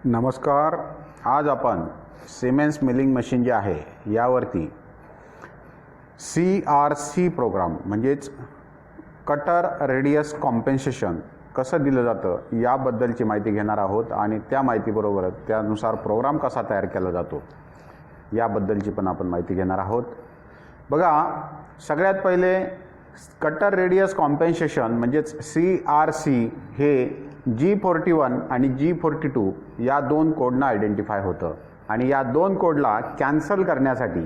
नमस्कार. आज आपण सिमेन्स मिलिंग मशीन जे आहे यावरती CRC प्रोग्राम म्हणजेच कटर रेडियस कॉम्पेन्सेशन कसं दिलं जातं याबद्दलची माहिती घेणार आहोत आणि त्या माहितीबरोबरच त्यानुसार प्रोग्राम कसा तयार केला जातो याबद्दलची पण आपण माहिती घेणार आहोत. बघा, सगळ्यात पहिले कटर रेडियस कॉम्पेन्सेशन म्हणजेच CRC हे G41 आणि G42 या दोन कोडना आयडेंटिफाय होतं आणि या दोन कोडला कॅन्सल करण्यासाठी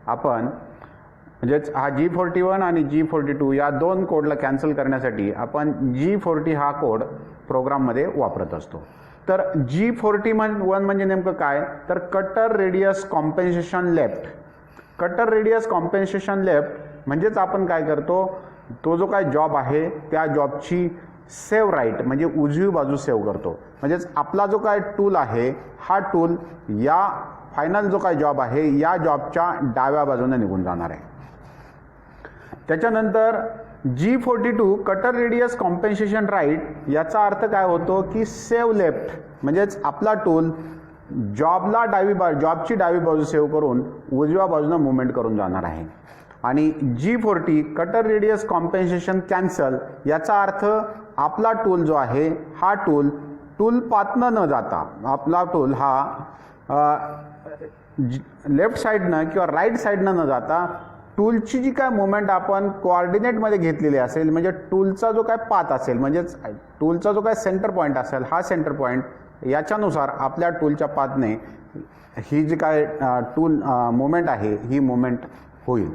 आपण म्हणजेच हा G41 आणि G42 या दोन कोडला कॅन्सल करण्यासाठी आपण G40 हा कोड प्रोग्राममध्ये वापरत असतो. तर G41 म्हणजे नेमकं काय, तर cutter radius compensation left. Cutter radius compensation left म्हणजेच आपण काय करतो, तो जो काय जॉब आहे त्या जॉबची सेव्ह राईट म्हणजे उजवी बाजू सेव्ह करतो. म्हणजेच आपला जो काय टूल आहे हा टूल या फायनल जो काय जॉब आहे या जॉबच्या डाव्या बाजूने निघून जाणार आहे. त्याच्यानंतर G42 cutter radius compensation right याचा अर्थ काय होतो की सेव्ह लेफ्ट म्हणजेच आपला टूल जॉबला जॉबची डावी बाजू सेव्ह करून उजव्या बाजूने मूवमेंट करून जाणार आहे. आणि G40 cutter radius compensation cancel याचा अर्थ आपला टूल जो आहे हा टूल पाथनं न जाता आपला टूल हा लेफ्ट साईडनं किंवा राईट साईडनं न जाता टूलची जी काय मुवमेंट आपण कोऑर्डिनेटमध्ये घेतलेली असेल म्हणजे टूलचा जो काय पाथ असेल म्हणजेच टूलचा जो काय सेंटर पॉईंट असेल हा सेंटर पॉईंट याच्यानुसार आपल्या टूलच्या पाथने ही जी काय टूल मुवमेंट आहे ही मुवमेंट होईल.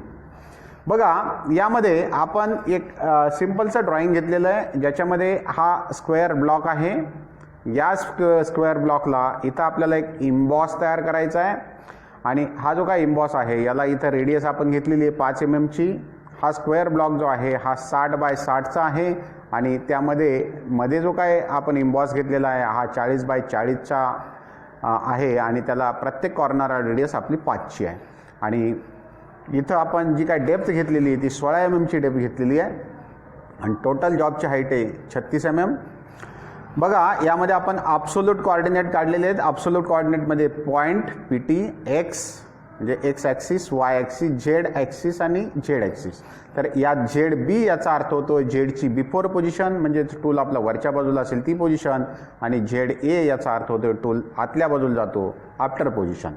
बघा, यामध्ये आपण एक सिंपलचं ड्रॉइंग घेतलेलं आहे ज्याच्यामध्ये हा स्क्वेअर ब्लॉक आहे. या स्क्वेअर ब्लॉकला इथं आपल्याला एक इम्बॉस तयार करायचा आहे आणि हा जो काय इम्बॉस आहे याला इथं रेडियस आपण घेतलेली आहे 5 mm ची. हा स्क्वेअर ब्लॉक जो आहे हा 60 बाय 60चा आहे आणि मध्ये जो काय आपण इम्बॉस घेतलेला आहे हा 40 बाय 40चा आहे आणि त्याला प्रत्येक कॉर्नर रेडियस आपली 5ची आहे. आणि इथं आपण जी काय डेप्थ घेतलेली आहे ती 16 mm ची डेप्थ घेतलेली आहे आणि टोटल जॉबची हाईट आहे 36 mm. बघा, यामध्ये आपण ॲब्सोल्यूट कोऑर्डिनेट काढलेले आहेत. ॲब्सोल्यूट कोऑर्डिनेटमध्ये पॉईंट PT एक्स म्हणजे x axis, Y axis, Z axis आणि झेड ॲक्सिस. तर या ZB याचा अर्थ होतो झेडची बिफोर पोझिशन म्हणजे टूल आपला वरच्या बाजूला असेल ती पोझिशन आणि ZA याचा अर्थ होतो टूल आतल्या बाजूला जातो आफ्टर पोझिशन.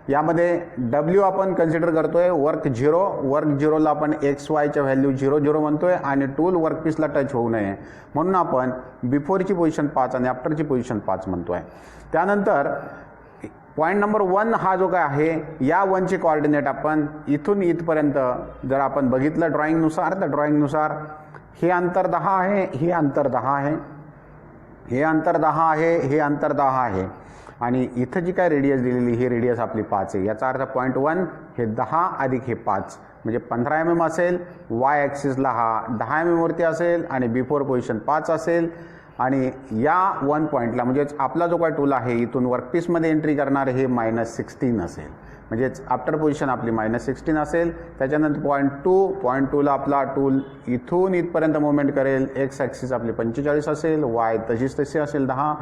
यामध्ये W आपण कन्सिडर करतोय वर्क 0. वर्क 0ला आपण XYच्या व्हॅल्यू 0 0 म्हणतोय आणि टूल वर्कपीसला टच होऊ नये म्हणून आपण बिफोरची पोझिशन 5 आणि आफ्टरची पोझिशन 5 म्हणतोय. त्यानंतर पॉईंट नंबर 1 हा जो काय आहे या 1चे कोऑर्डिनेट आपण इथून इथपर्यंत जर आपण बघितलं ड्रॉइंगनुसार तर ड्रॉइंगनुसार हे अंतर 10 आहे, हे अंतर 10 आहे, हे अंतर 10 आहे, हे अंतर 10 आहे आणि इथं जी काय रेडियस दिलेली ही रेडियस आपली 5 आहे. याचा अर्थ पॉईंट 1 हे 10 अधिक हे 5 म्हणजे 15 mm असेल. वाय ॲक्सिसला हा 10 mm वरती असेल आणि बिफोर पोझिशन 5 असेल आणि या 1 पॉईंटला म्हणजेच आपला जो काय टूल आहे इथून वर्कपीसमध्ये एंट्री करणार हे -16 असेल म्हणजेच आफ्टर पोझिशन आपली -16 असेल. त्याच्यानंतर पॉईंट 2ला आपला टूल इथून इथपर्यंत मुवमेंट करेल. एक्स ॲक्सिस आपली 45 असेल, वाय तशी असेल 10.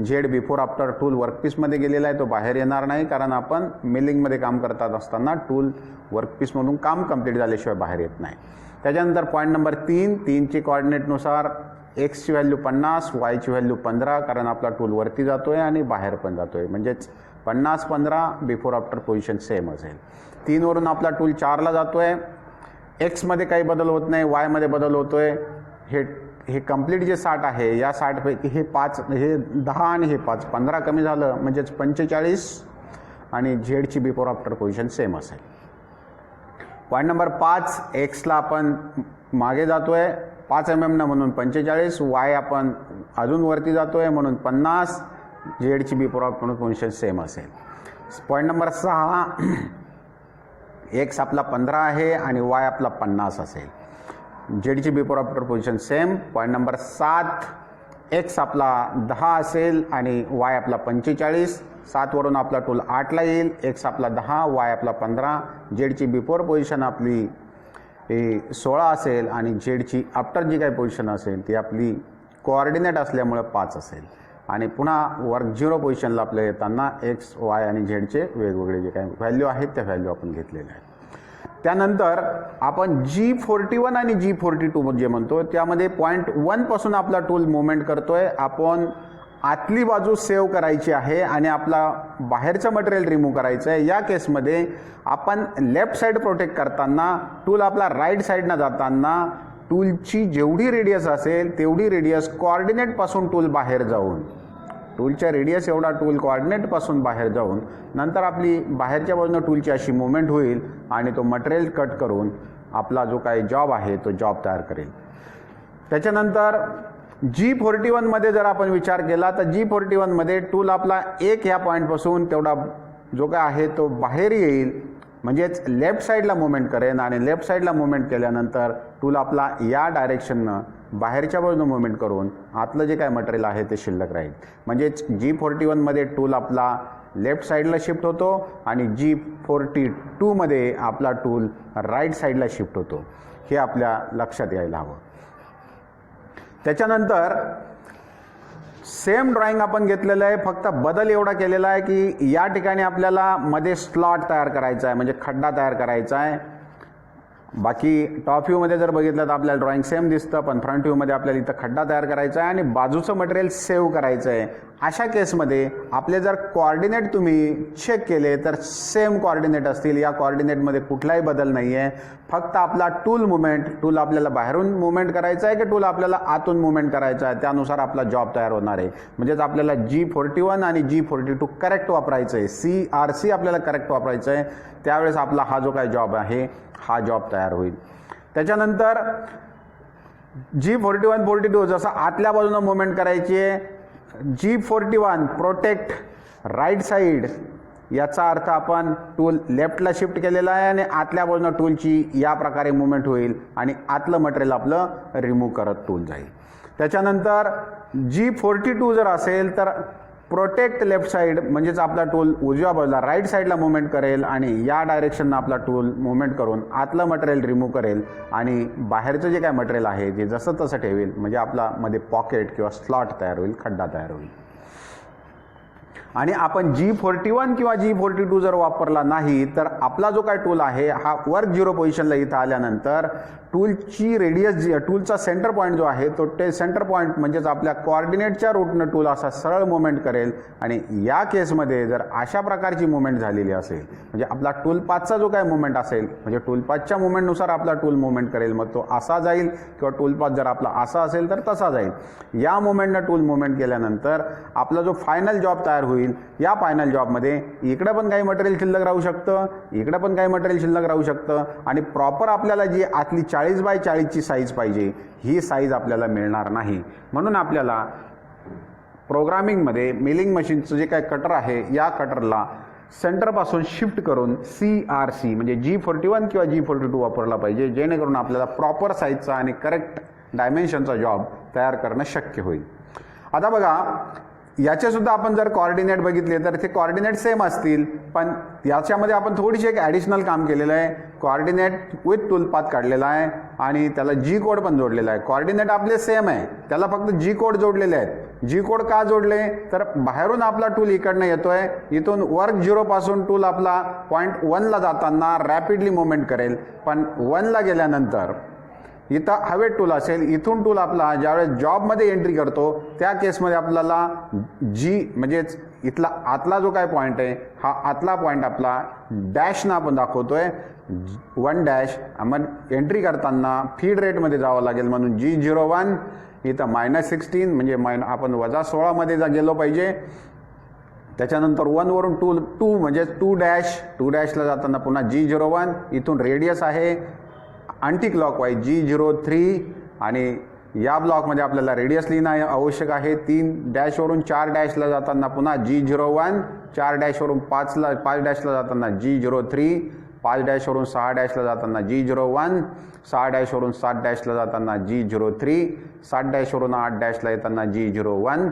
झेड बिफोर आफ्टर टूल वर्कपीसमध्ये गेलेला आहे तो बाहेर येणार नाही कारण आपण मिलिंगमध्ये काम करतात असताना टूल वर्कपीसमधून काम कंप्लीट झाल्याशिवाय बाहेर येत नाही. त्याच्यानंतर पॉईंट नंबर 3ची कोऑर्डिनेटनुसार एक्सची व्हॅल्यू 50, वायची व्हॅल्यू 15 कारण आपला टूल वरती जातोय आणि बाहेर पण जातोय म्हणजेच 50 15 बिफोर आफ्टर पोझिशन सेम असेल. 3 वरून आपला टूल 4ला जातोय. एक्समध्ये काही बदल होत नाही, वायमध्ये बदल होतोय. हे कंप्लीट जे 60 आहे या 60 पैकी हे 5 हे 10 आणि हे 5 15 कमी झालं म्हणजेच 45 आणि झेडची बिफोर आफ्टर पोझिशन सेम असेल. पॉईंट नंबर 5 एक्सला आपण मागे जातोय 5 mm म्हणून 45, वाय आपण अजून वरती जातोय म्हणून 50, झेडची बिफोर आफ्टर पोझिशन सेम असेल. पॉईंट नंबर 6 एक्स आपला 15 आहे आणि वाय आपला 50 असेल. झेडची before after position same. Point number 7 x आपला 10 असेल आणि वाय आपला 45. 7 वरून आपला टूल 8ला येईल. एक्स आपला 10, वाय आपला 15. झेडची बिफोर पोझिशन आपली 16 असेल आणि झेडची आफ्टर जी काही पोझिशन असेल ती आपली कोऑर्डिनेट असल्यामुळे 5 असेल. आणि पुन्हा वर्क 0 पोझिशनला आपल्या येताना एक्स वाय आणि झेडचे वेगवेगळे जे काही व्हॅल्यू आहेत त्या व्हॅल्यू आपण घेतलेल्या आहेत. त्यानंतर आपण G41 आणि G42 जे म्हणतो त्यामध्ये पॉईंट 1 पासून आपला टूल मुवमेंट करतोय. आपण आतली बाजू सेव्ह करायची आहे आणि आपला बाहेरचं मटेरियल रिमूव्ह करायचं आहे. या केसमध्ये आपण लेफ्ट साईड प्रोटेक्ट करताना टूल आपला राईट साईडनं जाताना टूलची जेवढी रेडियस असेल तेवढी रेडियस कोऑर्डिनेटपासून टूल बाहेर जाऊन टूलच्या रेडियस एवढा टूल कोऑर्डिनेटपासून बाहेर जाऊन नंतर आपली बाहेरच्या बाजूनं टूलची अशी मुवमेंट होईल आणि तो मटेरियल कट करून आपला जो काही जॉब आहे तो जॉब तयार करेल. त्याच्यानंतर G41 मध्ये जर आपण विचार केला तर G41 मध्ये टूल आपला एक ह्या पॉईंटपासून तेवढा जो काय आहे तो बाहेर येईल, म्हणजेच लेफ्ट साईडला मुवमेंट करेन आणि लेफ्ट साईडला मुवमेंट केल्यानंतर टूल आपला या डायरेक्शननं बाहेरच्या बाजूनं मुवमेंट करून आतलं जे काय मटेरियल आहे ते शिल्लक राहील. म्हणजेच G41 मध्ये टूल आपला लेफ्ट साईडला शिफ्ट होतो आणि G42 मध्ये आपला टूल राईट साईडला शिफ्ट होतो. हे आपल्या लक्षात यायला हवं. त्याच्यानंतर सेम ड्रॉइंग आपण घेतलेलं आहे, फक्त बदल एवढा केलेला आहे की या ठिकाणी आपल्याला मध्ये स्लॉट तयार करायचा आहे, म्हणजे खड्डा तयार करायचा आहे. बाकी टॉप व्ह्यूमध्ये जर बघितलं तर आपल्याला ड्रॉइंग सेम दिसतं, पण फ्रंट व्ह्यूमध्ये आपल्याला इथं खड्डा तयार करायचा आहे आणि बाजूचं मटेरियल सेव्ह करायचं आहे. अशा केसमध्ये आपले जर कोऑर्डिनेट तुम्ही चेक केले तर सेम कोऑर्डिनेट असतील. या कोऑर्डिनेटमध्ये कुठलाही बदल नाही आहे. फक्त आपला टूल मुवमेंट, टूल आपल्याला बाहेरून मुवमेंट करायचा आहे की टूल आपल्याला आतून मुवमेंट करायचा आहे, त्यानुसार आपला जॉब तयार होणार आहे. म्हणजेच आपल्याला G41 आणि G42 करेक्ट वापरायचं आहे. CRC आपल्याला करेक्ट वापरायचं आहे. त्यावेळेस आपला हा जो काही जॉब आहे हा जॉब तयार होईल. त्याच्यानंतर G41-42 जसं आतल्या बाजूनं मुवमेंट करायची आहे. G41 प्रोटेक्ट राईट साईड, याचा अर्थ आपण टूल लेफ्टला शिफ्ट केलेला आहे आणि आतल्या बाजूनं टूलची या प्रकारे मुवमेंट होईल आणि आतलं मटेरियल आपलं रिमूव्ह करत टूल जाईल. त्याच्यानंतर G42 जर असेल तर प्रोटेक्ट लेफ्ट साईड, म्हणजेच आपला टूल उजव्या बाजूला राईट साईडला मुवमेंट करेल आणि या डायरेक्शननं आपला टूल मुवमेंट करून आतलं मटेरियल रिमूव्ह करेल आणि बाहेरचं जे काय मटेरियल आहे ते जसं तसं ठेवेल. म्हणजे आपला मध्ये पॉकेट किंवा स्लॉट तयार होईल, खड्डा तयार होईल. आणि आपण G41 किंवा G42 जर वापरला नाही तर आपला जो काय टूल आहे हा वर्क 0 पोझिशनला इथं आल्यानंतर टूलची रेडियस, टूलचा सेंटर पॉईंट जो आहे तो सेंटर पॉईंट म्हणजेच आपल्या कोऑर्डिनेटच्या रूटनं टूल असा सरळ मुवमेंट करेल. आणि या केसमध्ये जर अशा प्रकारची मुवमेंट झालेली असेल, म्हणजे आपला टूल पाथचा जो काय मुवमेंट असेल, म्हणजे टूल पाथच्या मुवमेंटनुसार आपला टूल मुवमेंट करेल, मग तो असा जाईल किंवा टूल पाथ जर आपला असा असेल तर तसा जाईल. या मुवमेंटनं टूल मुवमेंट केल्यानंतर आपला जो फायनल जॉब तयार होईल, या फायनल जॉबमध्ये इकडे पण काही मटेरियल शिल्लक राहू शकतं, इकडे पण काही मटेरियल शिल्लक राहू शकतं आणि प्रॉपर आपल्याला जी आतली 40x40 ची साईज पाहिजे ही साईज आपल्याला मिळणार नाही. म्हणून आपल्याला प्रोग्रामिंगमध्ये मिलिंग मशीनचं जे काही कटर आहे या कटरला सेंटरपासून शिफ्ट करून CRC म्हणजे G41 किंवा G42 वापरला पाहिजे, जेणेकरून आपल्याला प्रॉपर साईजचा आणि करेक्ट डायमेन्शनचा जॉब तयार करणं शक्य होईल. आता बघा, याचेसुद्धा आपण जर कोऑर्डिनेट बघितले तर ते कोऑर्डिनेट सेम असतील, पण याच्यामध्ये आपण थोडीशी एक ॲडिशनल काम केलेलं आहे. कोऑर्डिनेट विथ टूल पाथ काढलेला आहे आणि त्याला G कोड पण जोडलेला आहे. कोऑर्डिनेट आपले सेम आहे, त्याला फक्त G कोड जोडलेले आहेत. G कोड का जोडले तर बाहेरून आपला टूल इकडनं येतोय, इथून वर्क 0 पासून टूल आपला पॉईंट 1 ला जाताना रॅपिडली मुवमेंट करेल, पण 1 ला गेल्यानंतर इथं हवेत टूल असेल, इथून टूल आपला ज्यावेळेस जॉबमध्ये एंट्री करतो त्या केसमध्ये आपल्याला G म्हणजेच इथला आतला जो काय पॉईंट आहे हा आतला पॉईंट आपला डॅशनं आपण दाखवतोय 1 डॅश. मग एंट्री करताना फीड रेटमध्ये जावं लागेल, म्हणून G01 इथं -16 म्हणजे आपण -16 मध्ये गेलो पाहिजे. त्याच्यानंतर 1 वरून 2 म्हणजे 2 डॅशला जाताना पुन्हा G01, इथून रेडियस आहे अँटी क्लॉकवाईज G03 आणि या ब्लॉकमध्ये आपल्याला रेडियस लिहिणं आवश्यक आहे. 3 डॅशवरून 4 डॅशला जाताना पुन्हा G01, 4 डॅशवरून 5 डॅशला जाताना G03, 5 डॅशवरून 6 डॅशला जाताना G01, 6 डॅशवरून 7 डॅशला जाताना G03, 7 डॅशवरून 8 डॅशला येताना G01,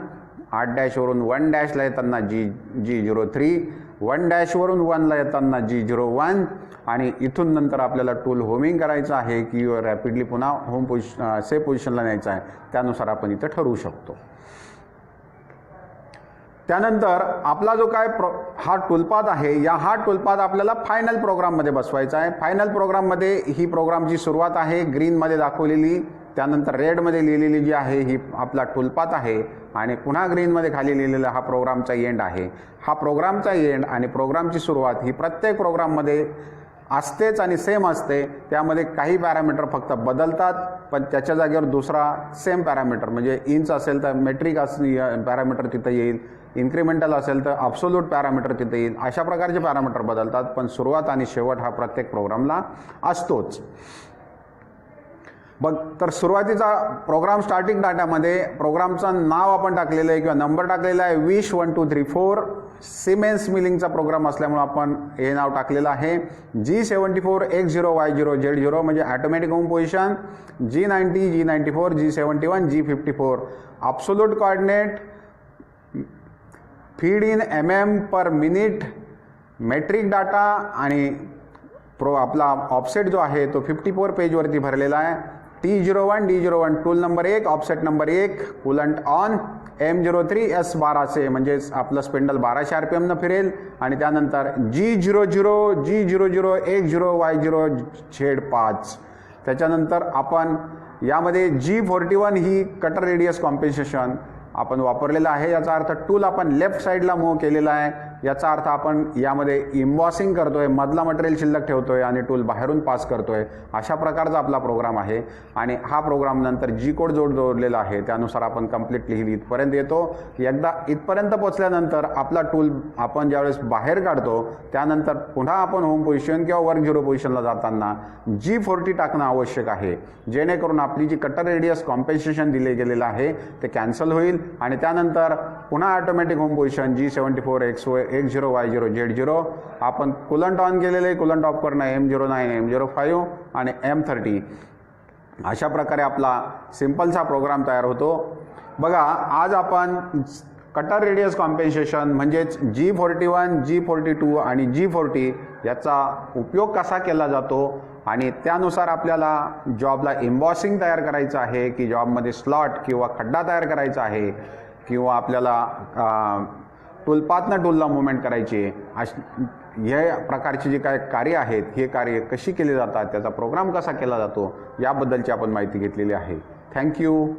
8 डॅशवरून 1 डॅशला येताना G03, 1 डॅशवरून 1 ला येताना G01 आणि इथून नंतर आपल्याला टूल होमिंग करायचं आहे की रॅपिडली पुन्हा होम सेफ पोझिशनला न्यायचं आहे, त्यानुसार आपण इथं ठरवू शकतो. त्यानंतर आपला जो काय हा टूलपाथ आहे, हा टूलपाथ आपल्याला फायनल प्रोग्राममध्ये बसवायचा आहे. फायनल प्रोग्राममध्ये ही प्रोग्रामची सुरुवात आहे ग्रीनमध्ये दाखवलेली, त्यानंतर रेडमध्ये लिहिलेली जी आहे ही आपला टूलपाथ आहे, आणि पुन्हा ग्रीनमध्ये खाली लिहिलेला हा प्रोग्रामचा एंड आहे. हा प्रोग्रामचा एंड आणि प्रोग्रामची सुरुवात ही प्रत्येक प्रोग्राममध्ये असतेच आणि सेम असते. त्यामध्ये काही पॅरामीटर फक्त बदलतात, पण त्याच्या जागेवर दुसरा सेम पॅरामीटर, म्हणजे इंच असेल तर मेट्रिक पॅरामीटर तिथं येईल, इन्क्रिमेंटल असेल तर ॲब्सोल्यूट पॅरामीटर तिथे येईल. अशा प्रकारचे पॅरामीटर बदलतात, पण सुरुवात आणि शेवट हा प्रत्येक प्रोग्रामला असतोच. बघ, तर सुरुवातीचा प्रोग्राम स्टार्टिंग डाटामध्ये प्रोग्रामचं नाव आपण टाकलेलं आहे किंवा नंबर टाकलेला आहे विश 1234. सिमेन्स मिलिंगचा प्रोग्राम असल्यामुळे आपण हे नाव टाकलेलं आहे. G74 X0 Y0 Z0 म्हणजे automatic home position, G90 G94 G71 G54. Absolute coordinate, feed in MM per minute, metric data, आणि आपला ऑफसेट जो आहे तो 54 पेजवरती भरलेला आहे. T01 D01 tool number 1, offset number 1, coolant on, M03 S12 से म्हणजेच आपलं स्पेंडल 1200 RPM न फिरेल. आणि त्यानंतर G00 G00 X0 Y0 Z5. त्याच्यानंतर आपण यामध्ये G41 ही कटर रेडियस कॉम्पेन्सेशन आपण वापरलेलं आहे. याचा अर्थ टूल आपण लेफ्ट साईडला मूव्ह केलेला आहे. याचा अर्थ आपण यामध्ये इम्बॉसिंग करतोय, मधला मटेरियल शिल्लक ठेवतोय आणि टूल बाहेरून पास करतोय. अशा प्रकारचा आपला प्रोग्राम आहे. आणि हा प्रोग्राम नंतर जी कोड जोडलेला आहे त्यानुसार आपण कंप्लीटली इथपर्यंत येतो. एकदा इथपर्यंत पोहोचल्यानंतर आपला टूल आपण ज्यावेळेस बाहेर काढतो त्यानंतर पुन्हा आपण होम पोझिशन किंवा वर्क झिरो पोझिशनला जाताना G40 टाकणं आवश्यक आहे, जेणेकरून आपली जी कटर रेडियस कॉम्पेन्सेशन दिले गेलेलं आहे ते कॅन्सल होईल. आणि त्यानंतर पुन्हा automatic home position G74 X0 Y0 Z0. आपण कुलंट ऑन केलेले, कुलंट ऑफ करणं M09 M05 आणि M30. अशा प्रकारे आपला सिंपलचा प्रोग्राम तयार होतो. बघा, आज आपण कटर रेडियस कॉम्पेन्सेशन म्हणजेच G41 G42 आणि G40 याचा उपयोग कसा केला जातो आणि त्यानुसार आपल्याला जॉबला एम्बॉसिंग तयार करायचं आहे की जॉबमध्ये स्लॉट किंवा खड्डा तयार करायचा आहे किंवा आपल्याला टूलपाथनं टूलला मुवमेंट करायची, हे प्रकारची जी काय कार्य आहेत हे कार्य कशी केली जातात, त्याचा प्रोग्राम कसा केला जातो याबद्दलची आपण माहिती घेतलेली आहे. थँक्यू.